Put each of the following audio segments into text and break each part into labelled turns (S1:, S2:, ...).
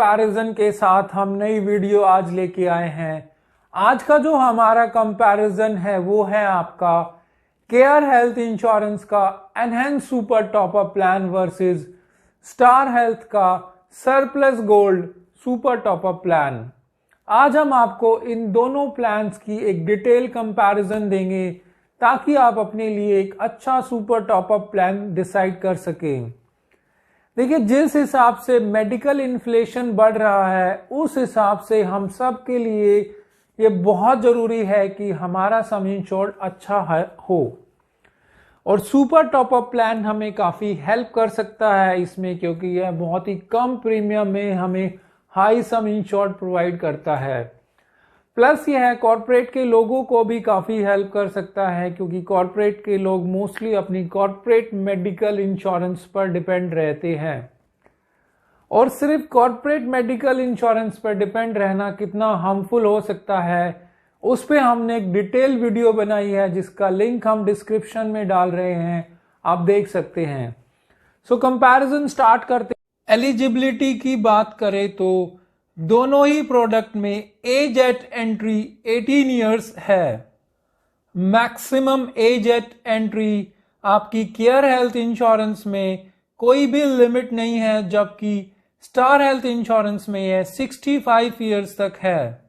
S1: Comparison के साथ हम नई वीडियो आज लेके आए हैं। आज का जो हमारा कंपैरिजन है वो है आपका केयर हेल्थ इंश्योरेंस का enhance super top up plan versus Star health का surplus gold super top up plan. आज हम आपको इन दोनों प्लान्स की एक डिटेल कंपैरिजन देंगे ताकि आप अपने लिए एक अच्छा सुपर टॉपअप प्लान डिसाइड कर सकें। देखिए, जिस हिसाब से मेडिकल इन्फ्लेशन बढ़ रहा है उस हिसाब से हम सब के लिए ये बहुत जरूरी है कि हमारा सम इंश्योर्ड अच्छा हो और सुपर टॉपअप प्लान हमें काफी हेल्प कर सकता है इसमें, क्योंकि यह बहुत ही कम प्रीमियम में हमें हाई सम इंश्योर्ड प्रोवाइड करता है। प्लस यह कॉर्पोरेट के लोगों को भी काफी हेल्प कर सकता है, क्योंकि कॉर्पोरेट के लोग मोस्टली अपनी कॉर्पोरेट मेडिकल इंश्योरेंस पर डिपेंड रहते हैं। और सिर्फ कॉर्पोरेट मेडिकल इंश्योरेंस पर डिपेंड रहना कितना हार्मफुल हो सकता है उस पे हमने एक डिटेल वीडियो बनाई है, जिसका लिंक हम डिस्क्रिप्शन में डाल रहे हैं, आप देख सकते हैं। सो कंपैरिजन स्टार्ट करते हैं। एलिजिबिलिटी की बात करें तो दोनों ही प्रोडक्ट में एज एट एंट्री 18 इयर्स है। मैक्सिमम एज एट एंट्री आपकी केयर हेल्थ इंश्योरेंस में कोई भी लिमिट नहीं है, जबकि स्टार हेल्थ इंश्योरेंस में यह 65 इयर्स तक है।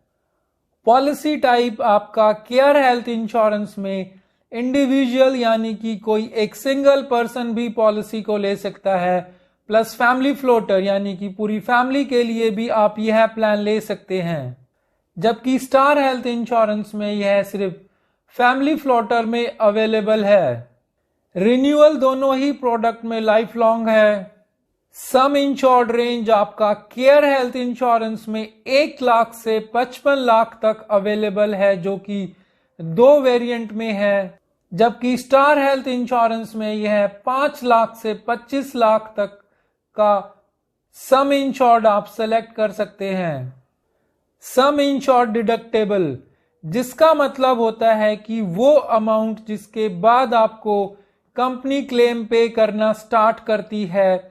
S1: पॉलिसी टाइप आपका केयर हेल्थ इंश्योरेंस में इंडिविजुअल यानी कि कोई एक सिंगल पर्सन भी पॉलिसी को ले सकता है, प्लस फैमिली फ्लोटर यानी कि पूरी फैमिली के लिए भी आप यह प्लान ले सकते हैं। जबकि स्टार हेल्थ इंश्योरेंस में यह सिर्फ फैमिली फ्लोटर में अवेलेबल है। रिन्यूअल दोनों ही प्रोडक्ट में लाइफ लॉन्ग है। सम इंश्योर्ड रेंज आपका केयर हेल्थ इंश्योरेंस में 1 लाख से 55 लाख तक अवेलेबल है, जो कि 2 वेरिएंट में है। जबकि स्टार हेल्थ इंश्योरेंस में यह 5 लाख से 25 लाख तक का सम इंश्योर्ड आप सेलेक्ट कर सकते हैं। सम इंश्योर्ड डिडक्टेबल, जिसका मतलब होता है कि वो अमाउंट जिसके बाद आपको कंपनी क्लेम पे करना स्टार्ट करती है,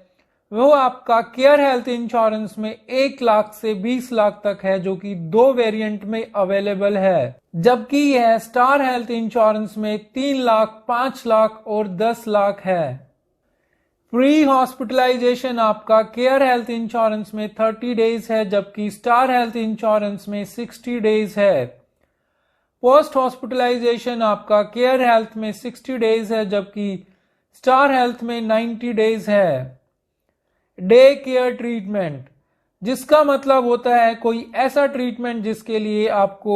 S1: वो आपका केयर हेल्थ इंश्योरेंस में 1 लाख से 20 लाख तक है, जो कि 2 वेरिएंट में अवेलेबल है। जबकि यह स्टार हेल्थ इंश्योरेंस में 3 लाख, 5 लाख और 10 लाख है। प्री हॉस्पिटलाइजेशन आपका केयर हेल्थ इंश्योरेंस में 30 डेज है, जबकि स्टार हेल्थ इंश्योरेंस में 60 डेज है। पोस्ट हॉस्पिटलाइजेशन आपका केयर हेल्थ में 60 डेज है, जबकि स्टार हेल्थ में 90 डेज है। डे केयर ट्रीटमेंट, जिसका मतलब होता है कोई ऐसा ट्रीटमेंट जिसके लिए आपको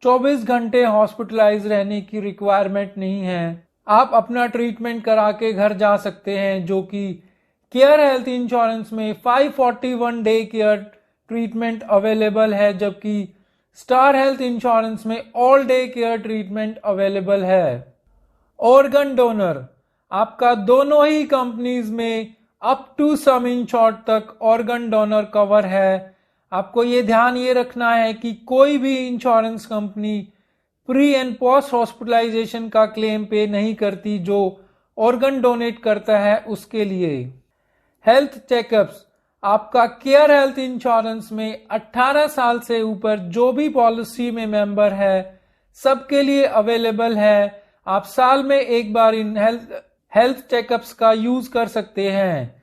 S1: 24 घंटे हॉस्पिटलाइज रहने की रिक्वायरमेंट नहीं है। आप अपना ट्रीटमेंट करा के घर जा सकते हैं, जो कि केयर हेल्थ इंश्योरेंस में 541 डे केयर ट्रीटमेंट अवेलेबल है, जबकि स्टार हेल्थ इंश्योरेंस में all day care treatment available है। ऑर्गन डोनर आपका दोनों ही कंपनीज में अप टू सम इंश्योर्ड तक ऑर्गन डोनर कवर है। आपको ये ध्यान ये रखना है कि कोई भी insurance company pre and post hospitalization का क्लेम पे नहीं करती जो ऑर्गन डोनेट करता है उसके लिए। हेल्थ चेकअप्स आपका केयर हेल्थ इंश्योरेंस में 18 साल से ऊपर जो भी पॉलिसी में मेंबर है सबके लिए अवेलेबल है। आप साल में एक बार इन हेल्थ चेकअप्स का यूज कर सकते हैं,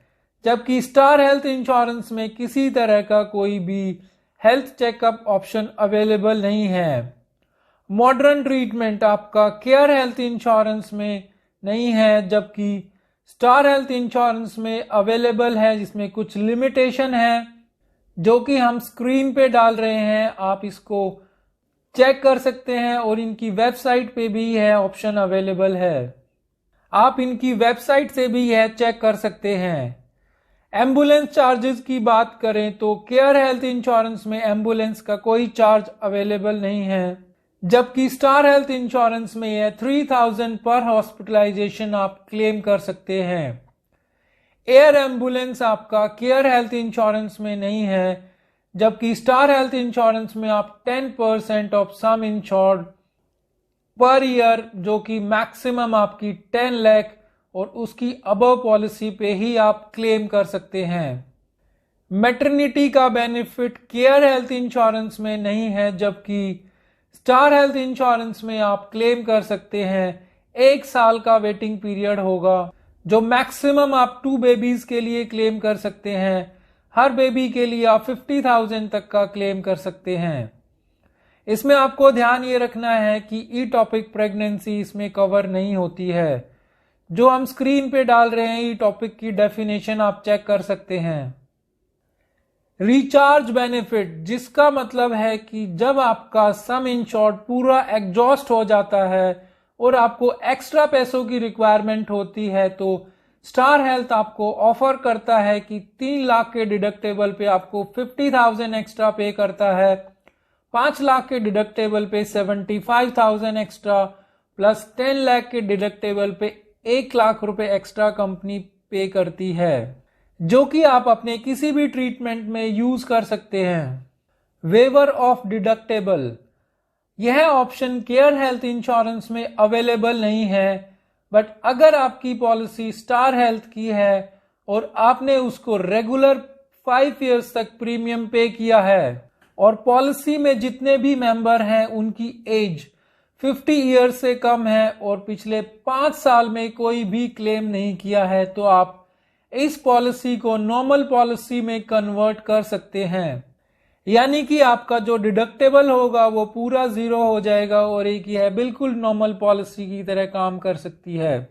S1: जबकि स्टार हेल्थ इंश्योरेंस में किसी तरह का कोई भी हेल्थ चेकअप ऑप्शन अवेलेबल नहीं है। मॉडर्न ट्रीटमेंट आपका केयर हेल्थ इंश्योरेंस में नहीं है, जबकि स्टार हेल्थ इंश्योरेंस में अवेलेबल है, जिसमें कुछ लिमिटेशन है जो कि हम स्क्रीन पे डाल रहे हैं। आप इसको चेक कर सकते हैं और इनकी वेबसाइट पे भी यह ऑप्शन अवेलेबल है। आप इनकी वेबसाइट से भी यह चेक कर सकते हैं। एम्बुलेंस चार्जेस की बात करें तो केयर हेल्थ इंश्योरेंस में एम्बुलेंस का कोई चार्ज अवेलेबल नहीं है, जबकि स्टार हेल्थ इंश्योरेंस में यह 3000 पर हॉस्पिटलाइजेशन आप क्लेम कर सकते हैं। एयर एम्बुलेंस आपका केयर हेल्थ इंश्योरेंस में नहीं है, जबकि स्टार हेल्थ इंश्योरेंस में आप 10% of some insured per year, जो कि मैक्सिमम आपकी 10 लाख और उसकी अबव पॉलिसी पे ही आप क्लेम कर सकते हैं। मैटरनिटी का बेनिफिट केयर हेल्थ इंश्योरेंस में नहीं है, जबकि स्टार हेल्थ इंश्योरेंस में आप क्लेम कर सकते हैं। 1 साल का वेटिंग पीरियड होगा, जो मैक्सिमम आप 2 बेबीज के लिए क्लेम कर सकते हैं। हर बेबी के लिए आप 50,000 तक का क्लेम कर सकते हैं। इसमें आपको ध्यान ये रखना है कि ई-टॉपिक प्रेगनेंसी इसमें कवर नहीं होती है। जो हम स्क्रीन पे डाल रहे हैं ई-टॉपिक की डेफिनेशन आप चेक कर सकते हैं। रिचार्ज बेनिफिट, जिसका मतलब है कि जब आपका सम इंश्योर्ड पूरा एग्जॉस्ट हो जाता है और आपको एक्स्ट्रा पैसों की रिक्वायरमेंट होती है, तो स्टार हेल्थ आपको ऑफर करता है कि 3 लाख के डिडक्टेबल पे आपको 50,000 एक्स्ट्रा पे करता है, 5 लाख के डिडक्टेबल पे 75,000 एक्स्ट्रा, प्लस 10 लाख के डिडक्टेबल पे 1 लाख रुपए एक्स्ट्रा कंपनी पे करती है, जो कि आप अपने किसी भी ट्रीटमेंट में यूज कर सकते हैं। वेवर ऑफ डिडक्टेबल, यह ऑप्शन केयर हेल्थ इंश्योरेंस में अवेलेबल नहीं है, बट अगर आपकी पॉलिसी स्टार हेल्थ की है और आपने उसको रेगुलर 5 इयर्स तक प्रीमियम पे किया है और पॉलिसी में जितने भी मेंबर हैं उनकी एज 50 इयर्स से कम है और पिछले 5 साल में कोई भी क्लेम नहीं किया है, तो आप इस पॉलिसी को नॉर्मल पॉलिसी में कन्वर्ट कर सकते हैं। यानी कि आपका जो डिडक्टेबल होगा वो पूरा 0 हो जाएगा और एक यह बिल्कुल नॉर्मल पॉलिसी की तरह काम कर सकती है,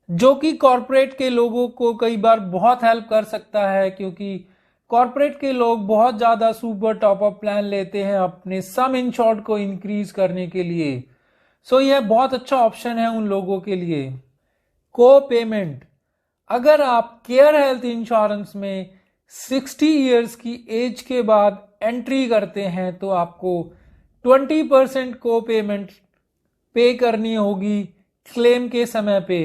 S1: जो कि कॉर्पोरेट के लोगों को कई बार बहुत हेल्प कर सकता है, क्योंकि कॉर्पोरेट के लोग बहुत ज्यादा सुपर टॉपअप प्लान लेते हैं अपने सम इंश्योर्ड को इंक्रीज करने के लिए। सो यह बहुत अच्छा ऑप्शन है उन लोगों के लिए। को पेमेंट, अगर आप केयर हेल्थ इंश्योरेंस में 60 इयर्स की एज के बाद एंट्री करते हैं, तो आपको 20% को पेमेंट पे करनी होगी क्लेम के समय पे।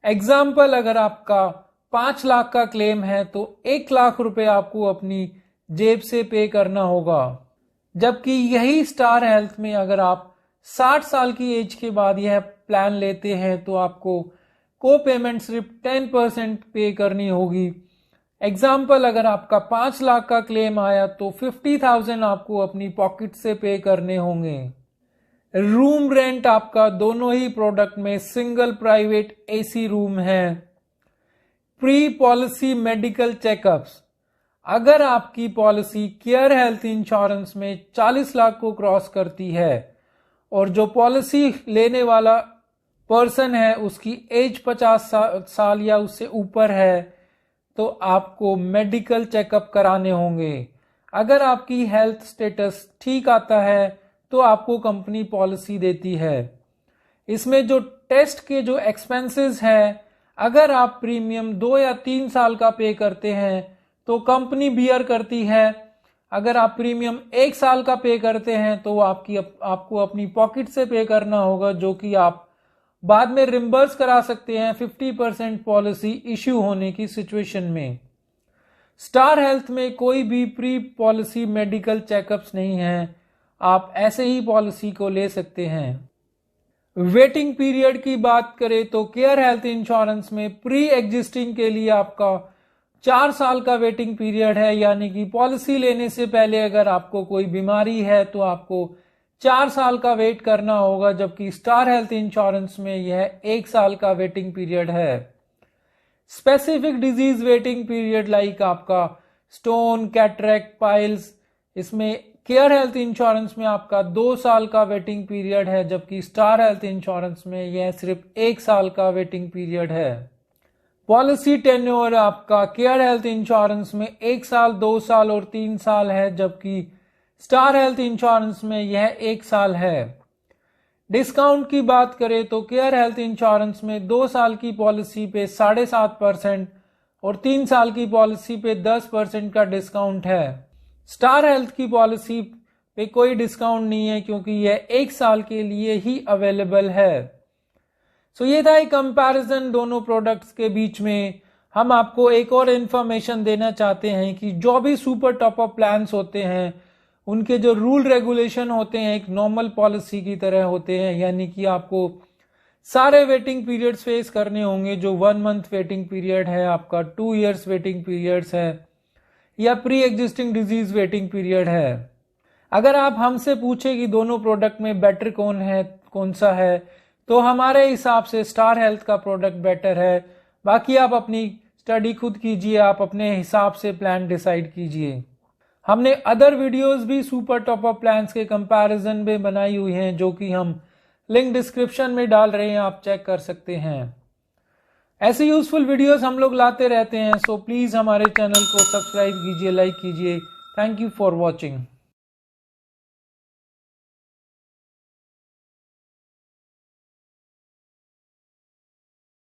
S1: एग्जाम्पल, अगर आपका 5 लाख का क्लेम है तो 1 लाख रुपए आपको अपनी जेब से पे करना होगा, जबकि यही स्टार हेल्थ में अगर आप 60 साल की एज के बाद यह प्लान लेते हैं तो आपको को पेमेंट सिर्फ 10% पे करनी होगी। एग्जाम्पल, अगर आपका 5 लाख का क्लेम आया तो 50,000 आपको अपनी पॉकेट से पे करने होंगे। रूम रेंट आपका दोनों ही प्रोडक्ट में सिंगल प्राइवेट एसी रूम है। प्री पॉलिसी मेडिकल चेकअप्स, अगर आपकी पॉलिसी केयर हेल्थ इंश्योरेंस में 40 लाख को क्रॉस करती है और जो पॉलिसी लेने वाला पर्सन है उसकी एज 50 साल या उससे ऊपर है, तो आपको मेडिकल चेकअप कराने होंगे। अगर आपकी हेल्थ स्टेटस ठीक आता है तो आपको कंपनी पॉलिसी देती है। इसमें जो टेस्ट के जो एक्सपेंसेस हैं, अगर आप प्रीमियम 2 या 3 साल का पे करते हैं तो कंपनी बियर करती है। अगर आप प्रीमियम 1 साल का पे करते हैं तो आपको अपनी पॉकेट से पे करना होगा, जो कि आप बाद में रिम्बर्स करा सकते हैं 50% पॉलिसी इश्यू होने की सिचुएशन में। स्टार हेल्थ में कोई भी प्री पॉलिसी मेडिकल चेकअप्स नहीं है, आप ऐसे ही पॉलिसी को ले सकते हैं। वेटिंग पीरियड की बात करें तो केयर हेल्थ इंश्योरेंस में प्री एग्जिस्टिंग के लिए आपका 4 साल का वेटिंग पीरियड है, यानी कि पॉलिसी लेने से पहले अगर आपको कोई बीमारी है तो आपको 4 साल का वेट करना होगा, जबकि स्टार हेल्थ इंश्योरेंस में यह 1 साल का वेटिंग पीरियड है। Specific disease waiting period like आपका स्टोन, कैटरेक्ट, पाइल्स, इसमें केयर हेल्थ इंश्योरेंस में आपका 2 साल का वेटिंग पीरियड है, जबकि स्टार हेल्थ इंश्योरेंस में यह सिर्फ 1 साल का वेटिंग पीरियड है। पॉलिसी टेन्योर आपका केयर हेल्थ इंश्योरेंस में 1 साल, 2 साल और 3 साल है, जबकि स्टार हेल्थ इंश्योरेंस में यह 1 साल है। डिस्काउंट की बात करें तो केयर हेल्थ इंश्योरेंस में 2 साल की पॉलिसी पे 7.5% और 3 साल की पॉलिसी पे 10% का डिस्काउंट है। स्टार हेल्थ की पॉलिसी पे कोई डिस्काउंट नहीं है, क्योंकि यह 1 साल के लिए ही अवेलेबल है। सो ये था एक कंपैरिजन दोनों प्रोडक्ट्स के बीच में। हम आपको एक और इन्फॉर्मेशन देना चाहते हैं कि जो भी सुपर टॉपअप प्लान्स होते हैं उनके जो रूल रेगुलेशन होते हैं एक नॉर्मल पॉलिसी की तरह होते हैं, यानी कि आपको सारे वेटिंग पीरियड्स फेस करने होंगे। जो 1 मंथ वेटिंग पीरियड है, आपका 2 इयर्स वेटिंग पीरियड्स है, या pre existing disease waiting period है। अगर आप हमसे पूछे कि दोनों प्रोडक्ट में बेटर कौन सा है, तो हमारे हिसाब से स्टार हेल्थ का प्रोडक्ट बेटर है। बाकी आप अपनी स्टडी खुद कीजिए, आप अपने हिसाब से प्लान डिसाइड कीजिए। हमने अदर वीडियोस भी सुपर टॉप अप प्लान्स के कंपैरिजन में बनाई हुई हैं, जो कि हम लिंक डिस्क्रिप्शन में डाल रहे हैं, आप चेक कर सकते हैं। ऐसे यूजफुल वीडियोस हम लोग लाते रहते हैं, सो प्लीज हमारे चैनल को सब्सक्राइब कीजिए, लाइक कीजिए। Thank you for watching.